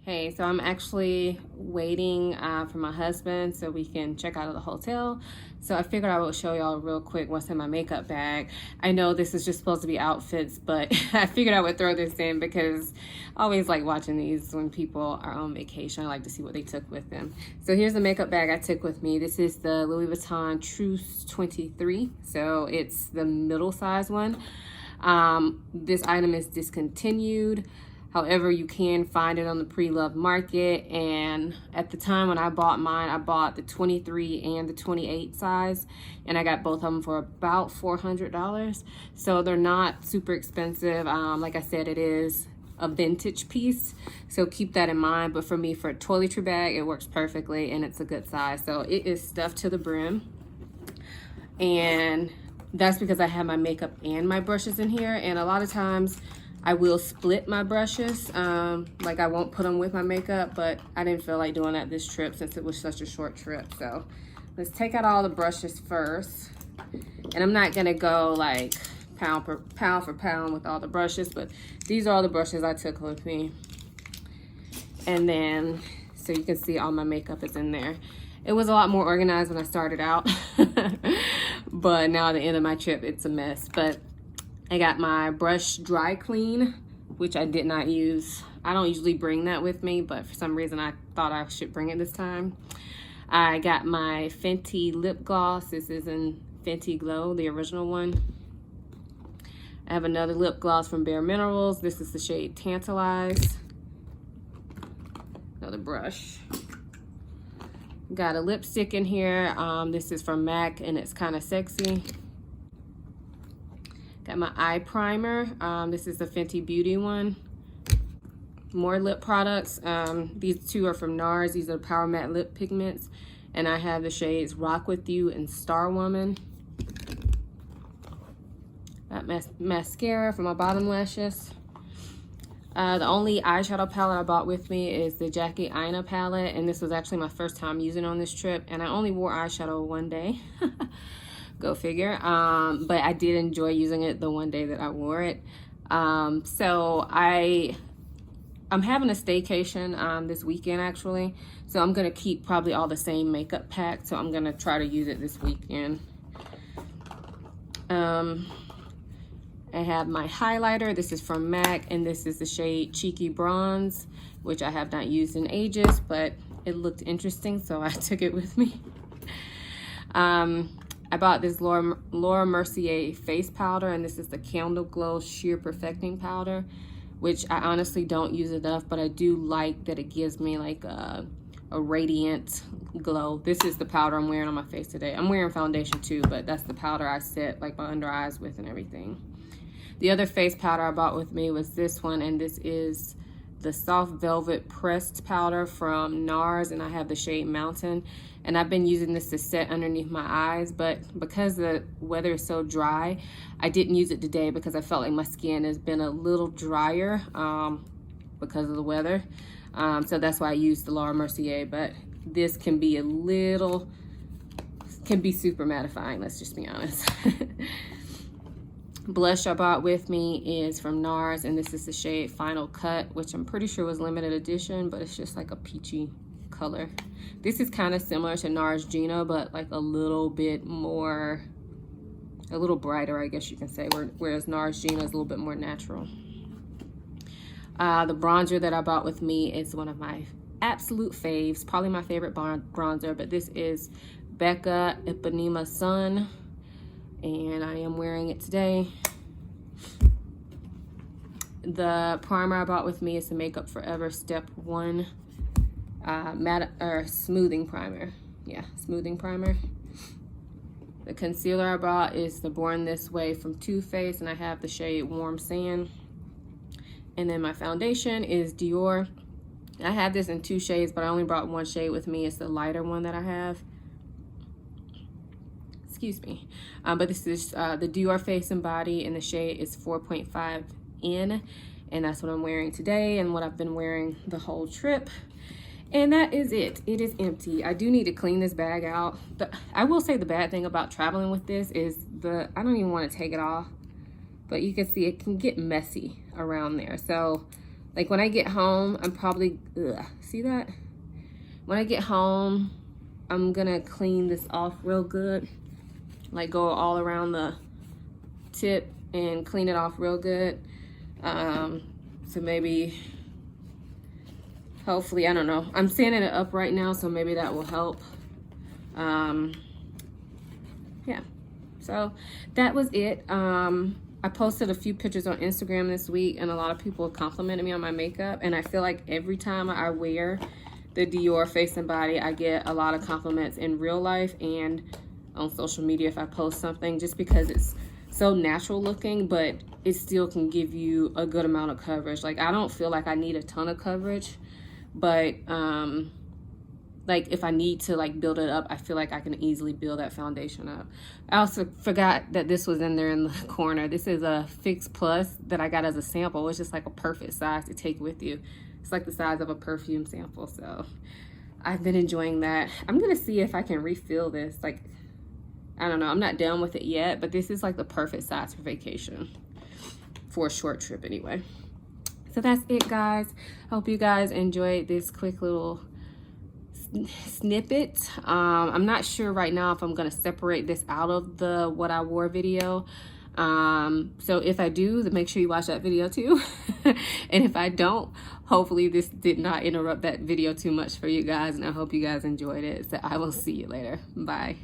Hey, so I'm actually waiting for my husband so we can check out of the hotel. So I figured I would show y'all real quick what's in my makeup bag. I know this is just supposed to be outfits, but I figured I would throw this in because I always like watching these when people are on vacation. I like to see what they took with them. So here's the makeup bag I took with me. This is the Louis Vuitton Truce 23. So it's the middle size one. This item is discontinued. However, you can find it on the pre-loved market. And at the time when I bought mine, I bought the 23 and the 28 size. And I got both of them for about $400. So they're not super expensive. Like I said, it is a vintage piece. So keep that in mind. But for me, for a toiletry bag, it works perfectly and it's a good size. So it is stuffed to the brim. And that's because I have my makeup and my brushes in here. And a lot of times, I will split my brushes, like I won't put them with my makeup, but I didn't feel like doing that this trip since it was such a short trip. So let's take out all the brushes first. And I'm not gonna go like pound for pound with all the brushes, but these are all the brushes I took with me. And then, so you can see all my makeup is in there. It was a lot more organized when I started out, but now at the end of my trip, it's a mess. But I got my brush dry clean, which I did not use. I don't usually bring that with me, but for some reason I thought I should bring it this time. I got my Fenty lip gloss. This is in Fenty Glow, the original one. I have another lip gloss from Bare Minerals. This is the shade Tantalize. Another brush. Got a lipstick in here. This is from MAC and it's kind of sexy. Got my eye primer. This is the Fenty Beauty one. More lip products. These two are from NARS. These are Power Matte Lip Pigments. And I have the shades Rock With You and Star Woman. Got mascara for my bottom lashes. The only eyeshadow palette I bought with me is the Jackie Aina palette. And this was actually my first time using it on this trip. And I only wore eyeshadow one day. Go figure. But I did enjoy using it the one day that I wore it. So I'm having a staycation this weekend actually. So I'm gonna keep probably all the same makeup pack. So I'm gonna try to use it this weekend. I have my highlighter. This is from MAC and this is the shade Cheeky Bronze, which I have not used in ages, but it looked interesting, so I took it with me. I bought this Laura Mercier face powder, and this is the Candle Glow Sheer Perfecting Powder, which I honestly don't use enough, but I do like that it gives me like a radiant glow. This is the powder I'm wearing on my face today. I'm wearing foundation too, but that's the powder I set like my under eyes with and everything. The other face powder I bought with me was this one, and this is the Soft Velvet Pressed Powder from NARS, and I have the shade Mountain. And I've been using this to set underneath my eyes, but because the weather is so dry, I didn't use it today because I felt like my skin has been a little drier because of the weather. So that's why I used the Laura Mercier, but this can be super mattifying, let's just be honest. Blush I bought with me is from NARS, and this is the shade Final Cut, which I'm pretty sure was limited edition, but it's just like a peachy color. This is kind of similar to NARS Gina, but like a little bit more, a little brighter, I guess you can say, whereas NARS Gina is a little bit more natural. The bronzer that I bought with me is one of my absolute faves, probably my favorite bronzer, but this is Becca Ipanema Sun, and I am wearing it today. The primer I bought with me is the Makeup Forever Step 1 smoothing primer. Yeah, smoothing primer. The concealer I bought is the Born This Way from Too Faced, and I have the shade Warm Sand. And then my foundation is Dior. I have this in 2 shades, but I only brought 1 shade with me. It's the lighter one that I have. Excuse me. But this is the Dior Face and Body, and the shade is 4.5N. And that's what I'm wearing today and what I've been wearing the whole trip. And that is it. It is empty. I do need to clean this bag out. I will say the bad thing about traveling with this is I don't even want to take it off, but you can see it can get messy around there. So Like when I get home, I'm probably, see that? When I get home, I'm gonna clean this off real good. Like go all around the tip and clean it off real good. So maybe, hopefully, I don't know. I'm sanding it up right now, so maybe that will help. Yeah, so that was it. I posted a few pictures on Instagram this week, and a lot of people complimented me on my makeup, and I feel like every time I wear the Dior Face and Body, I get a lot of compliments in real life and on social media if I post something, just because it's so natural looking, but it still can give you a good amount of coverage. Like, I don't feel like I need a ton of coverage, but like if I need to like build it up, I feel like I can easily build that foundation up. I also forgot that this was in there in the corner. This is a Fix Plus that I got as a sample. It's just like a perfect size to take with you. It's like the size of a perfume sample, so I've been enjoying that. I'm gonna see if I can refill this. Like, I don't know, I'm not done with it yet, but this is like the perfect size for vacation, for a short trip anyway. So that's it, guys. I hope you guys enjoyed this quick little snippet. I'm not sure right now if I'm gonna separate this out of the what I wore video. So if I do, then make sure you watch that video too. And if I don't, hopefully this did not interrupt that video too much for you guys, and I hope you guys enjoyed it. So I will see you later. Bye.